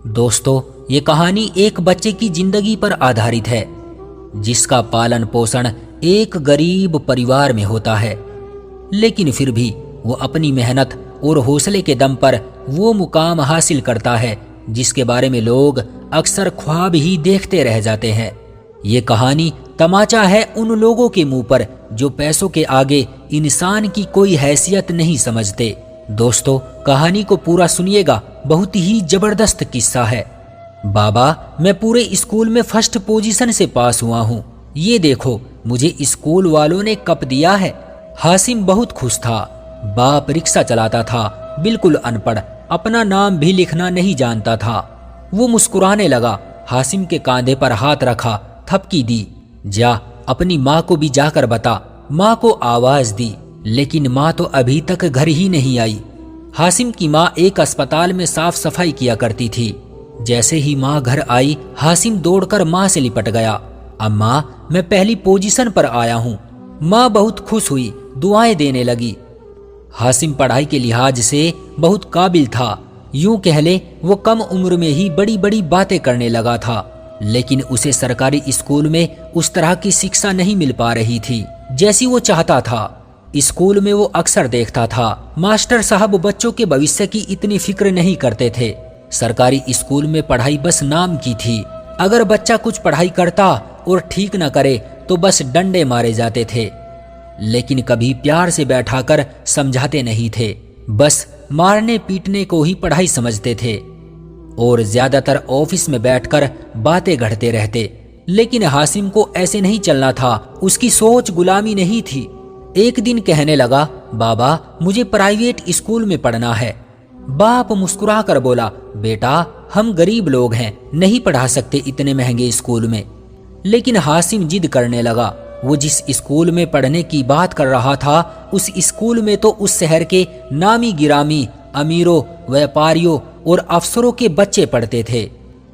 दोस्तों, ये कहानी एक बच्चे की जिंदगी पर आधारित है जिसका पालन पोषण एक गरीब परिवार में होता है, लेकिन फिर भी वो अपनी मेहनत और हौसले के दम पर वो मुकाम हासिल करता है जिसके बारे में लोग अक्सर ख्वाब ही देखते रह जाते हैं। ये कहानी तमाचा है उन लोगों के मुंह पर जो पैसों के आगे इंसान की कोई हैसियत नहीं समझते। दोस्तों, कहानी को पूरा सुनिएगा, बहुत ही जबरदस्त किस्सा है। बाबा, मैं पूरे स्कूल में फर्स्ट पोजीशन से पास हुआ हूँ। ये देखो, मुझे स्कूल वालों ने कप दिया है। हासिम बहुत खुश था। बाप रिक्शा चलाता था, बिल्कुल अनपढ़, अपना नाम भी लिखना नहीं जानता था। वो मुस्कुराने लगा, हासिम के कांधे पर हाथ रखा, थपकी दी। जा, अपनी माँ को भी जाकर बता। माँ को आवाज दी, लेकिन माँ तो अभी तक घर ही नहीं आई। हासिम की माँ एक अस्पताल में साफ सफाई किया करती थी। जैसे ही माँ घर आई, हासिम दौड़कर माँ से लिपट गया। अम्मा, मैं पहली पोजीशन पर आया हूँ। माँ बहुत खुश हुई, दुआएं देने लगी। हासिम पढ़ाई के लिहाज से बहुत काबिल था। यूं कह ले, वो कम उम्र में ही बड़ी बड़ी बातें करने लगा था, लेकिन उसे सरकारी स्कूल में उस तरह की शिक्षा नहीं मिल पा रही थी जैसी वो चाहता था। स्कूल में वो अक्सर देखता था, मास्टर साहब बच्चों के भविष्य की इतनी फिक्र नहीं करते थे। सरकारी स्कूल में पढ़ाई बस नाम की थी। अगर बच्चा कुछ पढ़ाई करता और ठीक न करे तो बस डंडे मारे जाते थे, लेकिन कभी प्यार से बैठाकर समझाते नहीं थे। बस मारने पीटने को ही पढ़ाई समझते थे और ज्यादातर ऑफिस में बैठकर बातें गढ़ते रहते। लेकिन हासिम को ऐसे नहीं चलना था। उसकी सोच गुलामी नहीं थी। एक दिन कहने लगा, बाबा, मुझे प्राइवेट स्कूल में पढ़ना है। बाप मुस्कुरा कर बोला, बेटा, हम गरीब लोग हैं, नहीं पढ़ा सकते इतने महंगे स्कूल में। लेकिन हासिम जिद करने लगा। वो जिस स्कूल में पढ़ने की बात कर रहा था, उस स्कूल में तो उस शहर के नामी गिरामी अमीरों, व्यापारियों और अफसरों के बच्चे पढ़ते थे।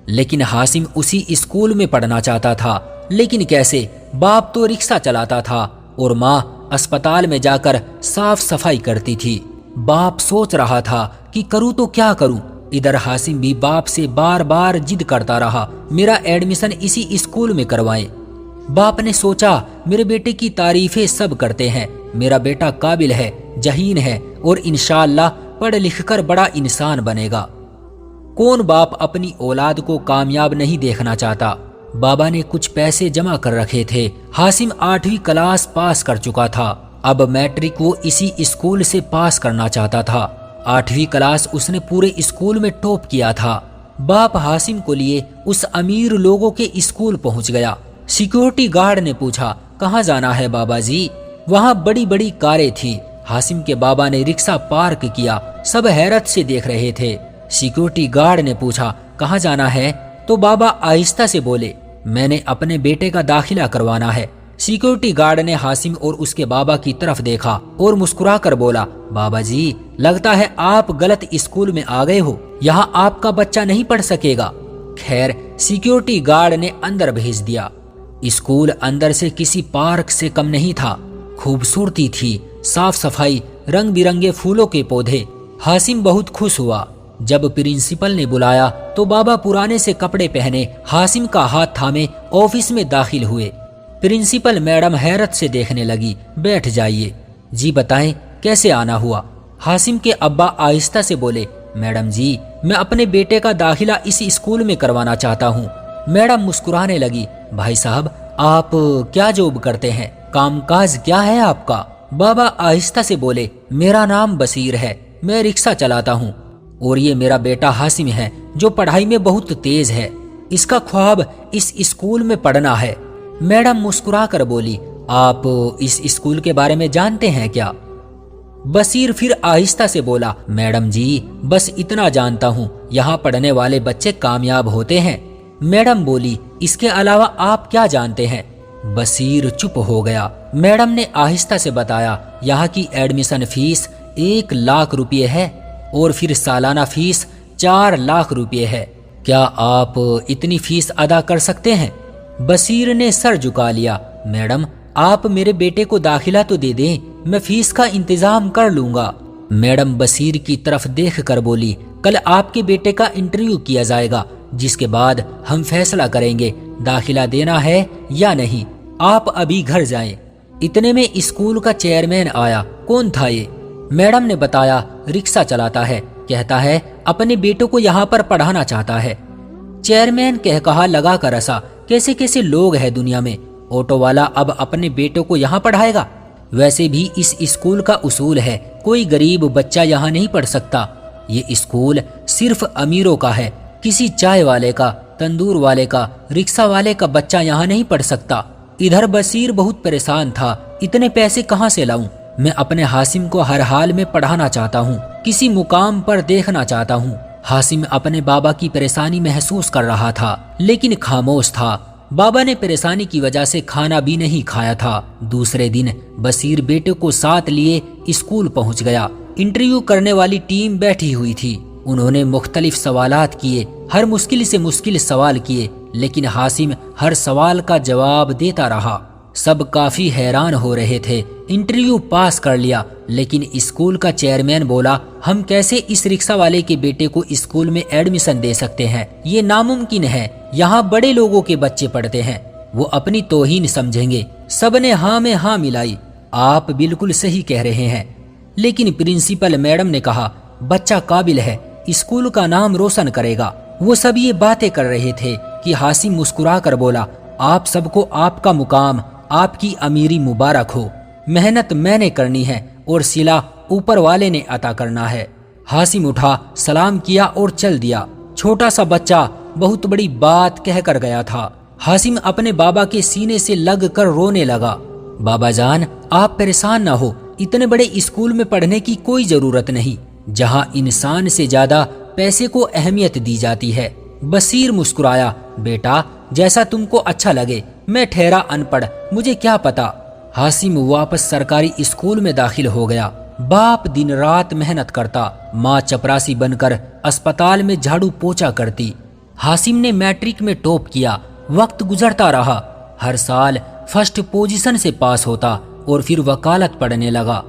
लेकिन हासिम उसी स्कूल में पढ़ना चाहता था। लेकिन कैसे? बाप तो रिक्शा चलाता था और माँ अस्पताल में जाकर साफ सफाई करती थी। बाप सोच रहा था कि करूँ तो क्या करूँ। इधर हासिम भी बाप से बार बार जिद करता रहा, मेरा एडमिशन इसी स्कूल में करवाएं। बाप ने सोचा, मेरे बेटे की तारीफें सब करते हैं, मेरा बेटा काबिल है, जहीन है और इंशाअल्लाह पढ़ लिख कर बड़ा इंसान बनेगा। कौन बाप अपनी औलाद को कामयाब नहीं देखना चाहता। बाबा ने कुछ पैसे जमा कर रखे थे। हासिम 8वीं क्लास पास कर चुका था। अब मैट्रिक वो इसी स्कूल से पास करना चाहता था। 8वीं क्लास उसने पूरे स्कूल में टॉप किया था। बाप हासिम को लिए उस अमीर लोगों के स्कूल पहुंच गया। सिक्योरिटी गार्ड ने पूछा, कहाँ जाना है बाबा जी? वहाँ बड़ी बड़ी कारें थी। हासिम के बाबा ने रिक्शा पार्क किया। सब हैरत से देख रहे थे। सिक्योरिटी गार्ड ने पूछा, कहाँ जाना है? तो बाबा आहिस्ता से बोले, मैंने अपने बेटे का दाखिला करवाना है। सिक्योरिटी गार्ड ने हासिम और उसके बाबा की तरफ देखा और मुस्कुरा कर बोला, बाबा जी, लगता है आप गलत स्कूल में आ गए हो, यहाँ आपका बच्चा नहीं पढ़ सकेगा। खैर, सिक्योरिटी गार्ड ने अंदर भेज दिया। स्कूल अंदर से किसी पार्क से कम नहीं था। खूबसूरती थी, साफ सफाई, रंग बिरंगे फूलों के पौधे। हासिम बहुत खुश हुआ। जब प्रिंसिपल ने बुलाया तो बाबा पुराने से कपड़े पहने हासिम का हाथ थामे ऑफिस में दाखिल हुए। प्रिंसिपल मैडम हैरत से देखने लगी। बैठ जाइए। जी बताएं, कैसे आना हुआ? हासिम के अब्बा आहिस्ता से बोले, मैडम जी, मैं अपने बेटे का दाखिला इस स्कूल में करवाना चाहता हूँ। मैडम मुस्कुराने लगी, भाई साहब, आप क्या जॉब करते हैं? कामकाज क्या है आपका? बाबा आहिस्ता से बोले, मेरा नाम बसीर है, मैं रिक्शा चलाता हूँ और ये मेरा बेटा हासिम है जो पढ़ाई में बहुत तेज है। इसका ख्वाब इस स्कूल में पढ़ना है। मैडम मुस्कुरा कर बोली, आप इस स्कूल के बारे में जानते हैं क्या? बसीर फिर आहिस्ता से बोला, मैडम जी, बस इतना जानता हूँ, यहाँ पढ़ने वाले बच्चे कामयाब होते हैं। मैडम बोली, इसके अलावा आप क्या जानते हैं? बसीर चुप हो गया। मैडम ने आहिस्ता से बताया, यहाँ की एडमिशन फीस 1 लाख रुपये है और फिर सालाना फीस 4 लाख रुपये है। क्या आप इतनी फीस अदा कर सकते हैं? बसीर ने सर झुका लिया। मैडम, आप मेरे बेटे को दाखिला तो दे दें, मैं फीस का इंतजाम कर लूंगा। मैडम बसीर की तरफ देख कर बोली, कल आपके बेटे का इंटरव्यू किया जाएगा, जिसके बाद हम फैसला करेंगे दाखिला देना है या नहीं। आप अभी घर जाएं। इतने में स्कूल का चेयरमैन आया। कौन था ये? मैडम ने बताया, रिक्शा चलाता है, कहता है अपने बेटों को यहाँ पर पढ़ाना चाहता है। चेयरमैन कह कहा लगा कर हंसा। कैसे कैसे लोग हैं दुनिया में। ऑटो वाला अब अपने बेटों को यहाँ पढ़ाएगा? वैसे भी इस स्कूल का उसूल है, कोई गरीब बच्चा यहाँ नहीं पढ़ सकता। ये स्कूल सिर्फ अमीरों का है। किसी चाय वाले का, तंदूर वाले का, रिक्शा वाले का बच्चा यहाँ नहीं पढ़ सकता। इधर बशीर बहुत परेशान था। इतने पैसे कहाँ से लाऊं? मैं अपने हासिम को हर हाल में पढ़ाना चाहता हूँ, किसी मुकाम पर देखना चाहता हूँ। हासिम अपने बाबा की परेशानी महसूस कर रहा था, लेकिन खामोश था। बाबा ने परेशानी की वजह से खाना भी नहीं खाया था। दूसरे दिन बशीर बेटे को साथ लिए स्कूल पहुंच गया। इंटरव्यू करने वाली टीम बैठी हुई थी। उन्होंने मुख्तलिफ सवालात किए, हर मुश्किल से मुश्किल सवाल किए, लेकिन हासिम हर सवाल का जवाब देता रहा। सब काफी हैरान हो रहे थे। इंटरव्यू पास कर लिया, लेकिन स्कूल का चेयरमैन बोला, हम कैसे इस रिक्शा वाले के बेटे को स्कूल में एडमिशन दे सकते हैं? ये नामुमकिन है। यहाँ बड़े लोगों के बच्चे पढ़ते हैं, वो अपनी तौहीन समझेंगे। सबने हाँ में हाँ मिलाई। आप बिल्कुल सही कह रहे हैं। लेकिन प्रिंसिपल मैडम ने कहा, बच्चा काबिल है, स्कूल का नाम रोशन करेगा। वो सब ये बातें कर रहे थे कि हासिम मुस्कुरा कर बोला, आप सबको आपका मुकाम, आपकी अमीरी मुबारक हो। मेहनत मैंने करनी है और सिला ऊपर वाले ने अता करना है। हासिम उठा, सलाम किया और चल दिया। छोटा सा बच्चा बहुत बड़ी बात कह कर गया था। हासिम अपने बाबा के सीने से लग कर रोने लगा। बाबा जान, आप परेशान ना हो, इतने बड़े स्कूल में पढ़ने की कोई जरूरत नहीं, जहाँ इंसान से ज्यादा पैसे को अहमियत दी जाती है। बशीर मुस्कुराया, बेटा जैसा तुमको अच्छा लगे, मैं ठहरा अनपढ़, मुझे क्या पता। हासिम वापस सरकारी स्कूल में दाखिल हो गया। बाप दिन रात मेहनत करता, माँ चपरासी बनकर अस्पताल में झाड़ू पोछा करती। हासिम ने मैट्रिक में टॉप किया। वक्त गुजरता रहा। हर साल फर्स्ट पोजीशन से पास होता और फिर वकालत पढ़ने लगा।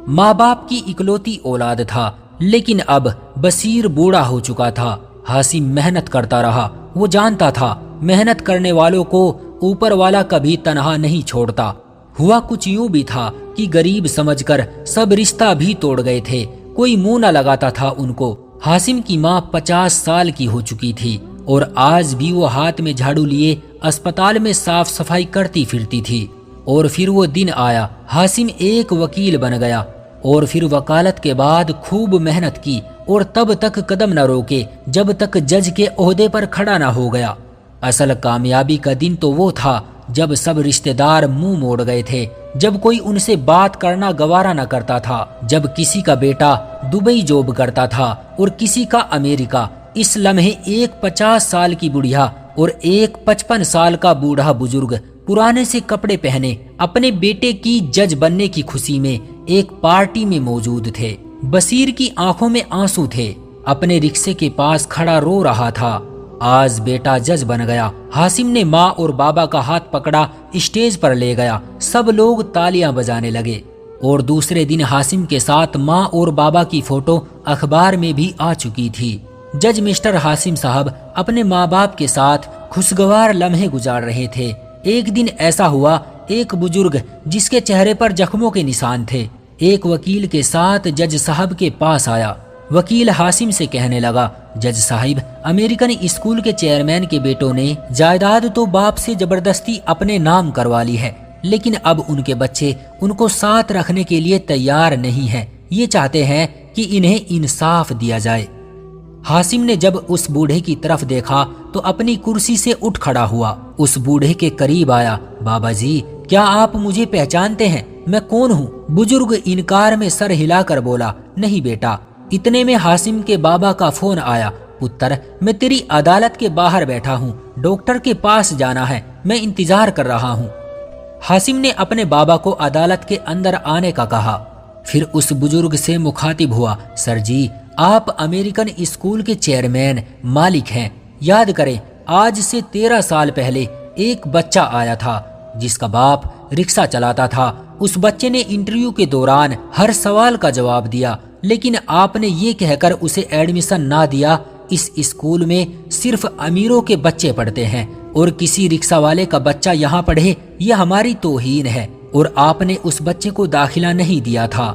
माँ बाप की इकलौती औलाद था, लेकिन अब बशीर बूढ़ा हो चुका था। हासिम मेहनत करता रहा। वो जानता था मेहनत करने वालों को ऊपर वाला कभी तनहा नहीं छोड़ता। हुआ कुछ यूं भी था कि गरीब समझकर सब रिश्ता भी तोड़ गए थे। कोई मुंह न लगाता था उनको। हासिम की माँ 50 साल की हो चुकी थी और आज भी वो हाथ में झाड़ू लिए अस्पताल में साफ सफाई करती फिरती थी। और फिर वो दिन आया, हासिम एक वकील बन गया और फिर वकालत के बाद खूब मेहनत की और तब तक कदम न रोके जब तक जज के ओहदे पर खड़ा न हो गया। असल कामयाबी का दिन तो वो था जब सब रिश्तेदार मुंह मोड़ गए थे, जब कोई उनसे बात करना गवारा न करता था, जब किसी का बेटा दुबई जॉब करता था और किसी का अमेरिका। इस लम्हे एक 50 साल की बुढ़िया और एक 55 साल का बूढ़ा बुजुर्ग पुराने से कपड़े पहने अपने बेटे की जज बनने की खुशी में एक पार्टी में मौजूद थे। बशीर की आंखों में आंसू थे। अपने रिक्शे के पास खड़ा रो रहा था। आज बेटा जज बन गया। हासिम ने माँ और बाबा का हाथ पकड़ा, स्टेज पर ले गया। सब लोग तालियां बजाने लगे। और दूसरे दिन हासिम के साथ माँ और बाबा की फोटो अखबार में भी आ चुकी थी। जज मिस्टर हासिम साहब अपने माँ बाप के साथ खुशगवार लम्हे गुजार रहे थे। एक दिन ऐसा हुआ, एक बुजुर्ग जिसके चेहरे पर जख्मों के निशान थे, एक वकील के साथ जज साहब के पास आया। वकील हासिम से कहने लगा, जज साहिब, अमेरिकन स्कूल के चेयरमैन के बेटों ने जायदाद तो बाप से जबरदस्ती अपने नाम करवा ली है, लेकिन अब उनके बच्चे उनको साथ रखने के लिए तैयार नहीं है। ये चाहते हैं कि इन्हें इंसाफ दिया जाए। हासिम ने जब उस बूढ़े की तरफ देखा तो अपनी कुर्सी से उठ खड़ा हुआ। उस बूढ़े के करीब आया। बाबा जी, क्या आप मुझे पहचानते हैं? मैं कौन हूँ? बुजुर्ग इनकार में सर हिलाकर बोला, नहीं बेटा। इतने में हासिम के बाबा का फोन आया, पुत्र, मैं तेरी अदालत के बाहर बैठा हूँ, डॉक्टर के पास जाना है, मैं इंतजार कर रहा हूँ। हासिम ने अपने बाबा को अदालत के अंदर आने का कहा। फिर उस बुजुर्ग से मुखातिब हुआ, सर जी, आप अमेरिकन स्कूल के चेयरमैन मालिक हैं। याद करें, आज से 13 साल पहले एक बच्चा आया था जिसका बाप रिक्शा चलाता था। उस बच्चे ने इंटरव्यू के दौरान हर सवाल का जवाब दिया, لیکن آپ نے یہ کہہ کر اسے ایڈمیشن نہ دیا اس اسکول میں صرف امیروں کے بچے پڑھتے ہیں اور کسی رکشہ والے کا بچہ یہاں پڑھے یہ ہماری توہین ہے، اور آپ نے اس بچے کو داخلہ نہیں دیا تھا۔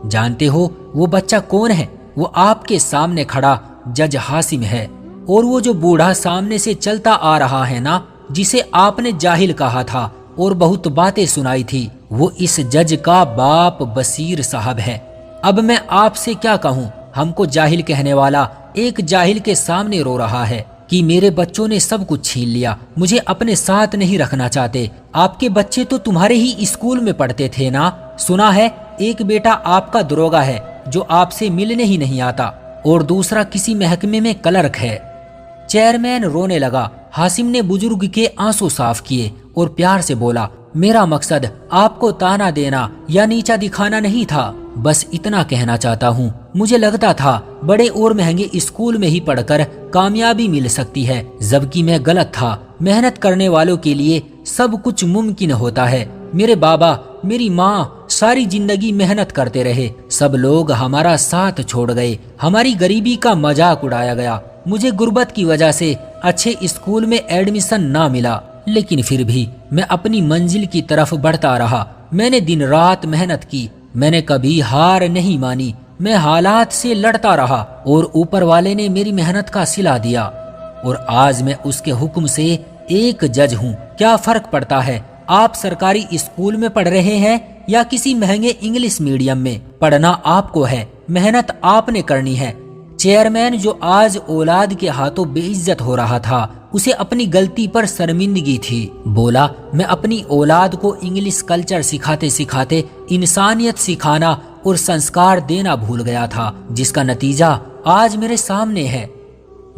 جانتے ہو وہ بچہ کون ہے؟ وہ آپ کے سامنے کھڑا جج حاسم ہے، اور وہ جو بوڑھا سامنے سے چلتا آ رہا ہے نا، جسے آپ نے جاہل کہا تھا اور بہت باتیں سنائی تھی، وہ اس جج کا باپ بصیر صاحب ہے۔ اب میں آپ سے کیا کہوں، ہم کو جاہل کہنے والا ایک جاہل کے سامنے رو رہا ہے کہ میرے بچوں نے سب کچھ چھین لیا، مجھے اپنے ساتھ نہیں رکھنا چاہتے۔ آپ کے بچے تو تمہارے ہی اسکول میں پڑھتے تھے نا؟ سنا ہے ایک بیٹا آپ کا دروگا ہے جو آپ سے ملنے ہی نہیں آتا، اور دوسرا کسی محکمے میں کلرک ہے۔ چیئرمین رونے لگا۔ حاسم نے بزرگ کے آنسو صاف کیے اور پیار سے بولا، میرا مقصد آپ کو تانا دینا یا نیچا دکھانا نہیں تھا، بس اتنا کہنا چاہتا ہوں، مجھے لگتا تھا بڑے اور مہنگے اسکول میں ہی پڑھ کر کامیابی مل سکتی ہے، جبکہ میں غلط تھا۔ محنت کرنے والوں کے لیے سب کچھ ممکن ہوتا ہے۔ میرے بابا، میری ماں ساری زندگی محنت کرتے رہے، سب لوگ ہمارا ساتھ چھوڑ گئے، ہماری غریبی کا مذاق اڑایا گیا، مجھے غربت کی وجہ سے اچھے اسکول میں ایڈمیشن نہ ملا، لیکن پھر بھی میں اپنی منزل کی طرف بڑھتا رہا۔ میں نے دن رات محنت کی، میں نے کبھی ہار نہیں مانی، میں حالات سے لڑتا رہا اور اوپر والے نے میری محنت کا صلہ دیا، اور آج میں اس کے حکم سے ایک جج ہوں۔ کیا فرق پڑتا ہے آپ سرکاری اسکول میں پڑھ رہے ہیں یا کسی مہنگے انگلش میڈیم میں؟ پڑھنا آپ کو ہے، محنت آپ نے کرنی ہے۔ چیئرمین جو آج اولاد کے ہاتھوں بے عزت ہو رہا تھا، اسے اپنی غلطی پر شرمندگی تھی۔ بولا، میں اپنی اولاد کو انگلش کلچر سکھاتے سکھاتے انسانیت سکھانا اور سنسکار دینا بھول گیا تھا، جس کا نتیجہ آج میرے سامنے ہے۔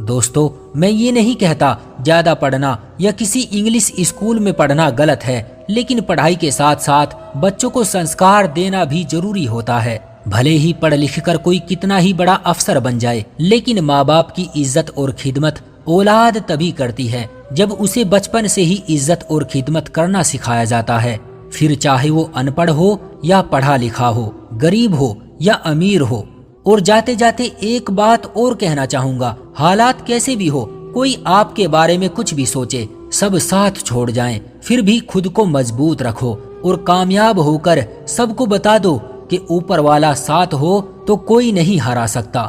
دوستو، میں یہ نہیں کہتا زیادہ پڑھنا یا کسی انگلش اسکول میں پڑھنا غلط ہے، لیکن پڑھائی کے ساتھ ساتھ بچوں کو سنسکار دینا بھی ضروری ہوتا ہے۔ بھلے ہی پڑھ لکھ کر کوئی کتنا ہی بڑا افسر بن جائے، لیکن ماں باپ کی عزت اور خدمت اولاد تبھی کرتی ہے جب اسے بچپن سے ہی عزت اور خدمت کرنا سکھایا جاتا ہے، پھر چاہے وہ ان پڑھ ہو یا پڑھا لکھا ہو، غریب ہو یا امیر ہو۔ اور جاتے جاتے ایک بات اور کہنا چاہوں گا، حالات کیسے بھی ہو، کوئی آپ کے بارے میں کچھ بھی سوچے، سب ساتھ چھوڑ جائیں، پھر بھی خود کو مضبوط رکھو اور کامیاب ہو کر سب کو بتا دو کہ اوپر والا ساتھ ہو تو کوئی نہیں ہرا سکتا۔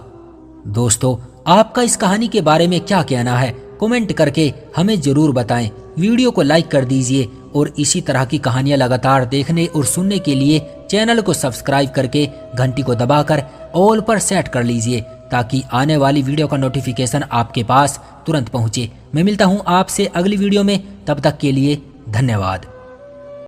دوستو، آپ کا اس کہانی کے بارے میں کیا کہنا ہے؟ کومنٹ کر کے ہمیں ضرور بتائیں۔ ویڈیو کو لائک کر دیجئے اور اسی طرح کی کہانیاں لگاتار دیکھنے اور سننے کے لیے چینل کو سبسکرائب کر کے گھنٹی کو دبا کر آل پر سیٹ کر لیجئے تاکہ آنے والی ویڈیو کا نوٹیفیکیشن آپ کے پاس ترنت پہنچے۔ میں ملتا ہوں آپ سے اگلی ویڈیو میں، تب تک کے لیے دھنیہ واد۔